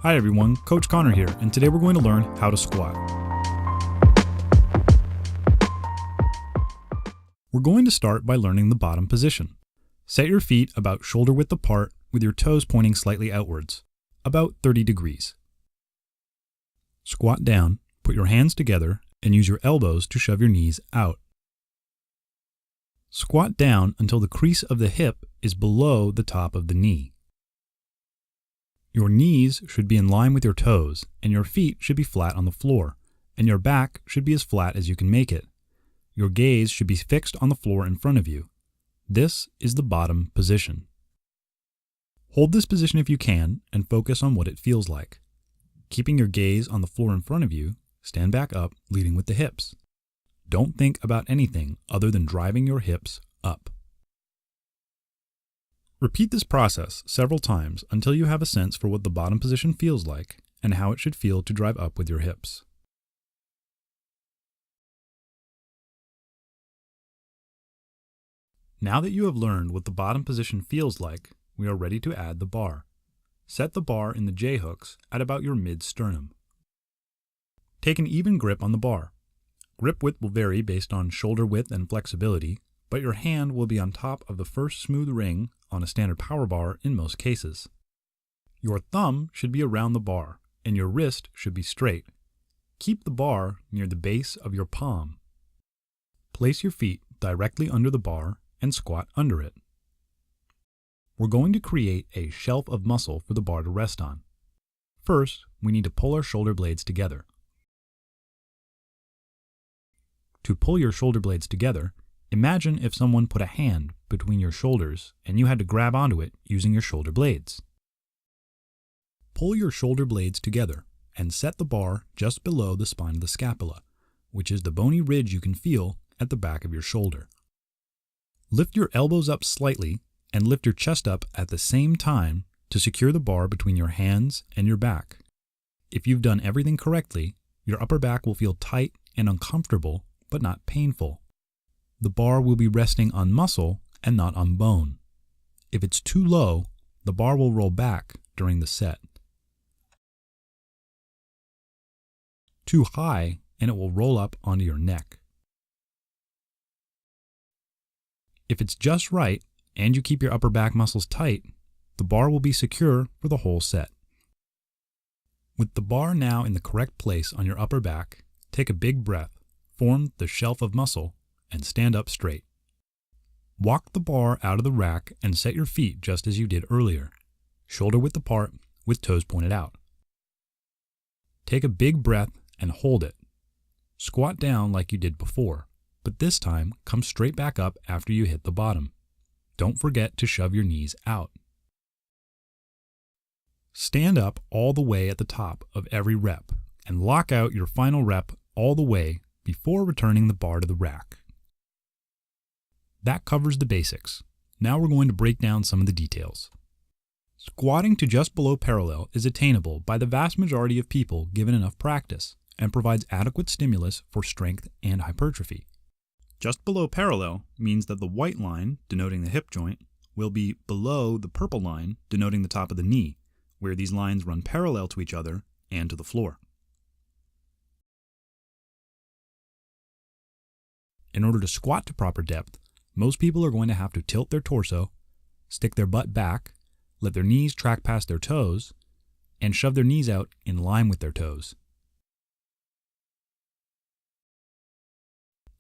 Hi everyone, Coach Connor here, and today we're going to learn how to squat. We're going to start by learning the bottom position. Set your feet about shoulder width apart with your toes pointing slightly outwards, about 30 degrees. Squat down, put your hands together, and use your elbows to shove your knees out. Squat down until the crease of the hip is below the top of the knee. Your knees should be in line with your toes, and your feet should be flat on the floor, and your back should be as flat as you can make it. Your gaze should be fixed on the floor in front of you. This is the bottom position. Hold this position if you can, and focus on what it feels like. Keeping your gaze on the floor in front of you, stand back up, leading with the hips. Don't think about anything other than driving your hips up. Repeat this process several times until you have a sense for what the bottom position feels like and how it should feel to drive up with your hips. Now that you have learned what the bottom position feels like, we are ready to add the bar. Set the bar in the J-hooks at about your mid-sternum. Take an even grip on the bar. Grip width will vary based on shoulder width and flexibility, but your hand will be on top of the first smooth ring on a standard power bar in most cases. Your thumb should be around the bar, and your wrist should be straight. Keep the bar near the base of your palm. Place your feet directly under the bar and squat under it. We're going to create a shelf of muscle for the bar to rest on. First, we need to pull our shoulder blades together. To pull your shoulder blades together, imagine if someone put a hand between your shoulders and you had to grab onto it using your shoulder blades. Pull your shoulder blades together and set the bar just below the spine of the scapula, which is the bony ridge you can feel at the back of your shoulder. Lift your elbows up slightly and lift your chest up at the same time to secure the bar between your hands and your back. If you've done everything correctly, your upper back will feel tight and uncomfortable, but not painful. The bar will be resting on muscle and not on bone. If it's too low, the bar will roll back during the set. Too high, and it will roll up onto your neck. If it's just right, and you keep your upper back muscles tight, the bar will be secure for the whole set. With the bar now in the correct place on your upper back, take a big breath, form the shelf of muscle, and stand up straight. Walk the bar out of the rack and set your feet just as you did earlier, shoulder width apart with toes pointed out. Take a big breath and hold it. Squat down like you did before, but this time come straight back up after you hit the bottom. Don't forget to shove your knees out. Stand up all the way at the top of every rep and lock out your final rep all the way before returning the bar to the rack. That covers the basics. Now we're going to break down some of the details. Squatting to just below parallel is attainable by the vast majority of people given enough practice and provides adequate stimulus for strength and hypertrophy. Just below parallel means that the white line, denoting the hip joint, will be below the purple line, denoting the top of the knee, where these lines run parallel to each other and to the floor. In order to squat to proper depth, most people are going to have to tilt their torso, stick their butt back, let their knees track past their toes, and shove their knees out in line with their toes.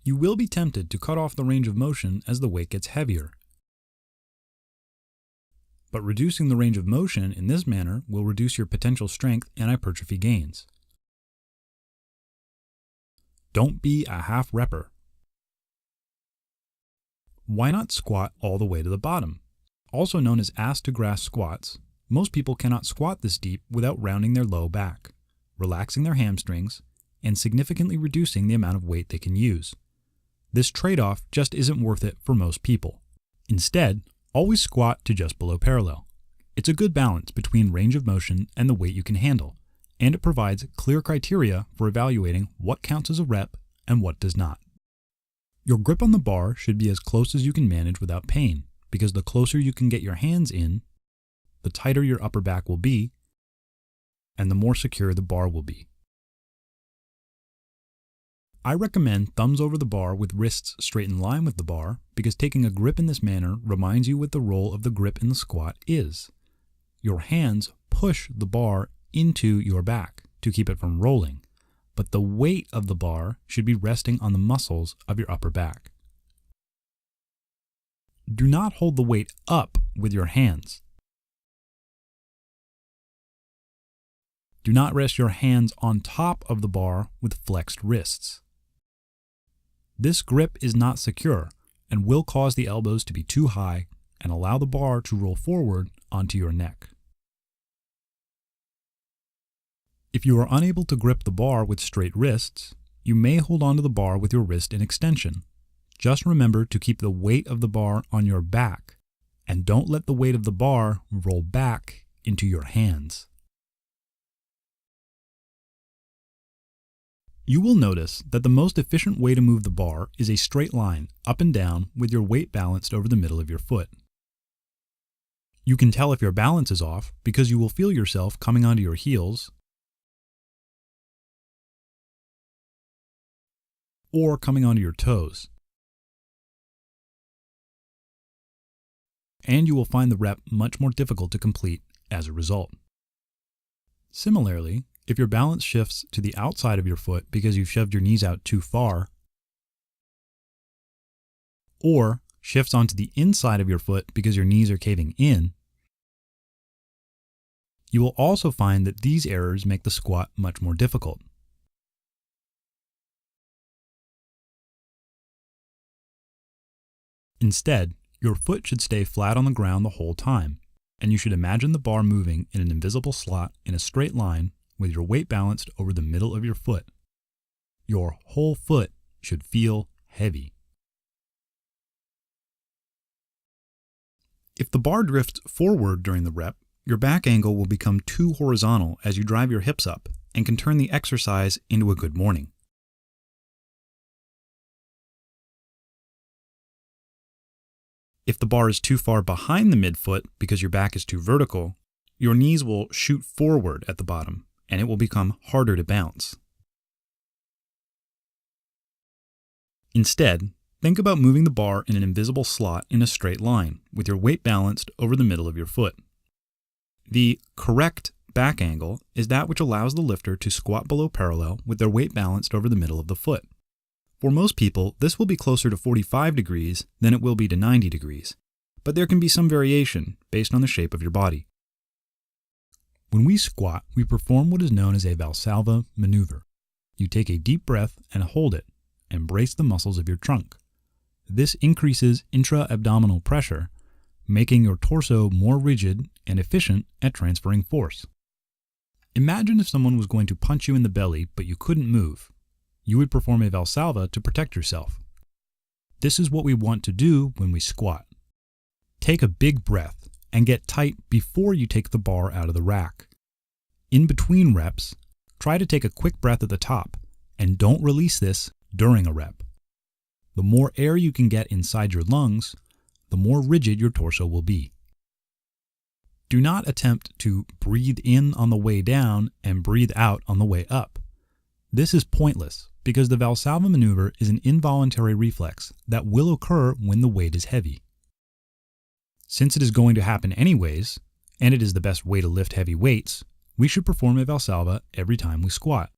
You will be tempted to cut off the range of motion as the weight gets heavier. But reducing the range of motion in this manner will reduce your potential strength and hypertrophy gains. Don't be a half repper. Why not squat all the way to the bottom? Also known as ass to grass squats, most people cannot squat this deep without rounding their low back, relaxing their hamstrings, and significantly reducing the amount of weight they can use. This trade-off just isn't worth it for most people. Instead, always squat to just below parallel. It's a good balance between range of motion and the weight you can handle, and it provides clear criteria for evaluating what counts as a rep and what does not. Your grip on the bar should be as close as you can manage without pain, because the closer you can get your hands in, the tighter your upper back will be, and the more secure the bar will be. I recommend thumbs over the bar with wrists straight in line with the bar because taking a grip in this manner reminds you what the role of the grip in the squat is. Your hands push the bar into your back to keep it from rolling, but the weight of the bar should be resting on the muscles of your upper back. Do not hold the weight up with your hands. Do not rest your hands on top of the bar with flexed wrists. This grip is not secure and will cause the elbows to be too high and allow the bar to roll forward onto your neck. If you are unable to grip the bar with straight wrists, you may hold onto the bar with your wrist in extension. Just remember to keep the weight of the bar on your back and don't let the weight of the bar roll back into your hands. You will notice that the most efficient way to move the bar is a straight line up and down with your weight balanced over the middle of your foot. You can tell if your balance is off because you will feel yourself coming onto your heels or coming onto your toes. And you will find the rep much more difficult to complete as a result. Similarly, if your balance shifts to the outside of your foot because you've shoved your knees out too far, or shifts onto the inside of your foot because your knees are caving in, you will also find that these errors make the squat much more difficult. Instead, your foot should stay flat on the ground the whole time, and you should imagine the bar moving in an invisible slot in a straight line with your weight balanced over the middle of your foot. Your whole foot should feel heavy. If the bar drifts forward during the rep, your back angle will become too horizontal as you drive your hips up and can turn the exercise into a good morning. If the bar is too far behind the midfoot because your back is too vertical, your knees will shoot forward at the bottom, and it will become harder to bounce. Instead, think about moving the bar in an invisible slot in a straight line, with your weight balanced over the middle of your foot. The correct back angle is that which allows the lifter to squat below parallel with their weight balanced over the middle of the foot. For most people, this will be closer to 45 degrees than it will be to 90 degrees, but there can be some variation based on the shape of your body. When we squat, we perform what is known as a Valsalva Maneuver. You take a deep breath and hold it, and brace the muscles of your trunk. This increases intra-abdominal pressure, making your torso more rigid and efficient at transferring force. Imagine if someone was going to punch you in the belly, but you couldn't move. You would perform a Valsalva to protect yourself. This is what we want to do when we squat. Take a big breath and get tight before you take the bar out of the rack. In between reps, try to take a quick breath at the top and don't release this during a rep. The more air you can get inside your lungs, the more rigid your torso will be. Do not attempt to breathe in on the way down and breathe out on the way up. This is pointless because the Valsalva maneuver is an involuntary reflex that will occur when the weight is heavy. Since it is going to happen anyways, and it is the best way to lift heavy weights, we should perform a Valsalva every time we squat.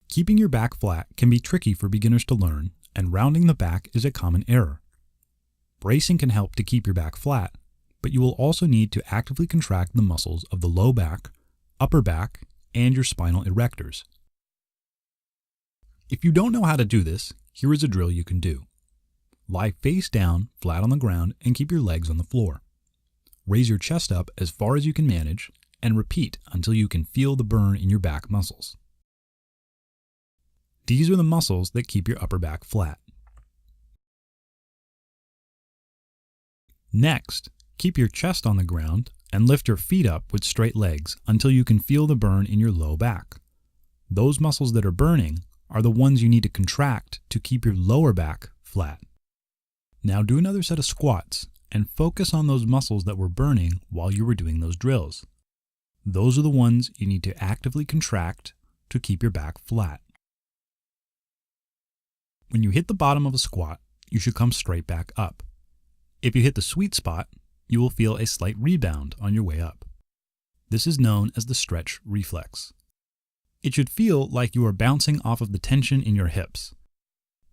Keeping your back flat can be tricky for beginners to learn, and rounding the back is a common error. Bracing can help to keep your back flat, but you will also need to actively contract the muscles of the low back, upper back, and your spinal erectors. If you don't know how to do this, here is a drill you can do. Lie face down, flat on the ground, and keep your legs on the floor. Raise your chest up as far as you can manage, and repeat until you can feel the burn in your back muscles. These are the muscles that keep your upper back flat. Next, keep your chest on the ground and lift your feet up with straight legs until you can feel the burn in your low back. Those muscles that are burning are the ones you need to contract to keep your lower back flat. Now do another set of squats and focus on those muscles that were burning while you were doing those drills. Those are the ones you need to actively contract to keep your back flat. When you hit the bottom of a squat, you should come straight back up. If you hit the sweet spot, you will feel a slight rebound on your way up. This is known as the stretch reflex. It should feel like you are bouncing off of the tension in your hips.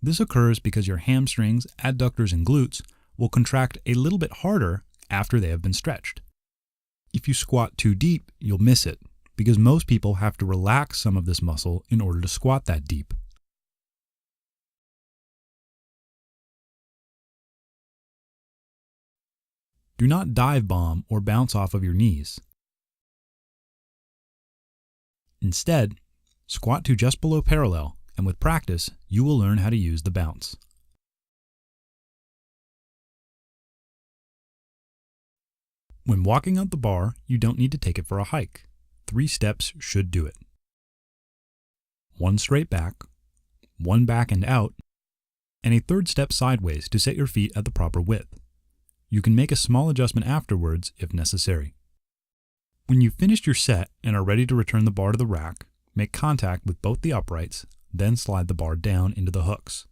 This occurs because your hamstrings, adductors, and glutes will contract a little bit harder after they have been stretched. If you squat too deep, you'll miss it, because most people have to relax some of this muscle in order to squat that deep. Do not dive bomb or bounce off of your knees. Instead, squat to just below parallel, and with practice, you will learn how to use the bounce. When walking out the bar, you don't need to take it for a hike. 3 steps should do it. 1 straight back, 1 back and out, and a 3rd step sideways to set your feet at the proper width. You can make a small adjustment afterwards if necessary. When you've finished your set and are ready to return the bar to the rack, make contact with both the uprights, then slide the bar down into the hooks.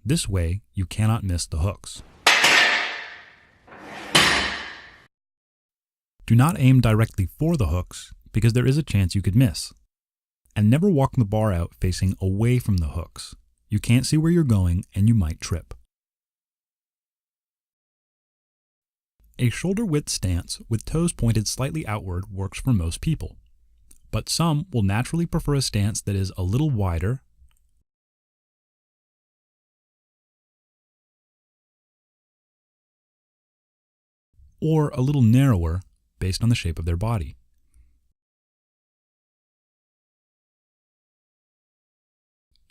This way, you cannot miss the hooks. Do not aim directly for the hooks, because there is a chance you could miss. And never walk the bar out facing away from the hooks. You can't see where you're going and you might trip. A shoulder width stance with toes pointed slightly outward works for most people, but some will naturally prefer a stance that is a little wider or a little narrower based on the shape of their body.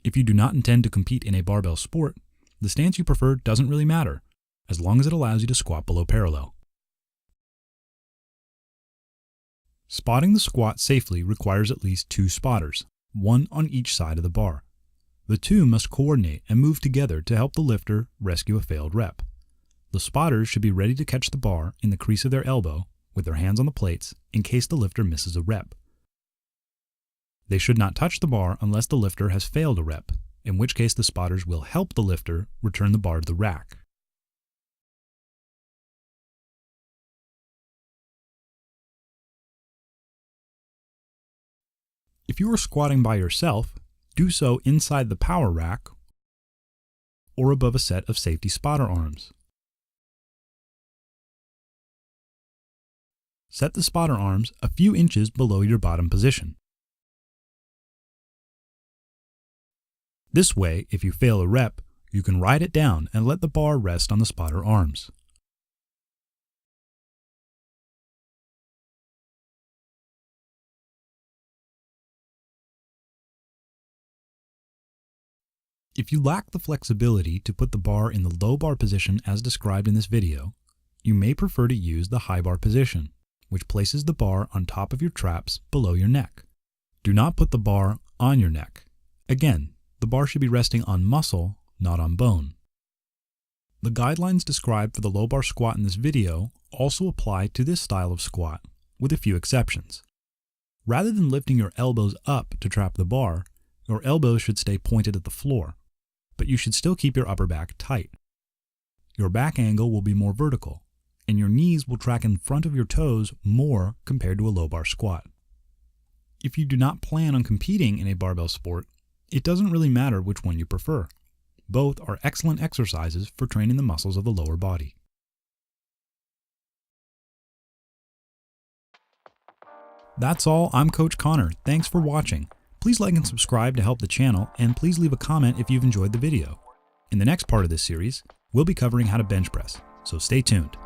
If you do not intend to compete in a barbell sport, the stance you prefer doesn't really matter, as long as it allows you to squat below parallel. Spotting the squat safely requires at least 2 spotters, 1 on each side of the bar. The 2 must coordinate and move together to help the lifter rescue a failed rep. The spotters should be ready to catch the bar in the crease of their elbow with their hands on the plates in case the lifter misses a rep. They should not touch the bar unless the lifter has failed a rep, in which case the spotters will help the lifter return the bar to the rack. If you are squatting by yourself, do so inside the power rack or above a set of safety spotter arms. Set the spotter arms a few inches below your bottom position. This way, if you fail a rep, you can ride it down and let the bar rest on the spotter arms. If you lack the flexibility to put the bar in the low bar position as described in this video, you may prefer to use the high bar position, which places the bar on top of your traps below your neck. Do not put the bar on your neck. Again, the bar should be resting on muscle, not on bone. The guidelines described for the low bar squat in this video also apply to this style of squat, with a few exceptions. Rather than lifting your elbows up to trap the bar, your elbows should stay pointed at the floor, but you should still keep your upper back tight. Your back angle will be more vertical, and your knees will track in front of your toes more compared to a low bar squat. If you do not plan on competing in a barbell sport, it doesn't really matter which one you prefer. Both are excellent exercises for training the muscles of the lower body. That's all. I'm Coach Connor. Thanks for watching. Please like and subscribe to help the channel, and please leave a comment if you've enjoyed the video. In the next part of this series, we'll be covering how to bench press, so stay tuned.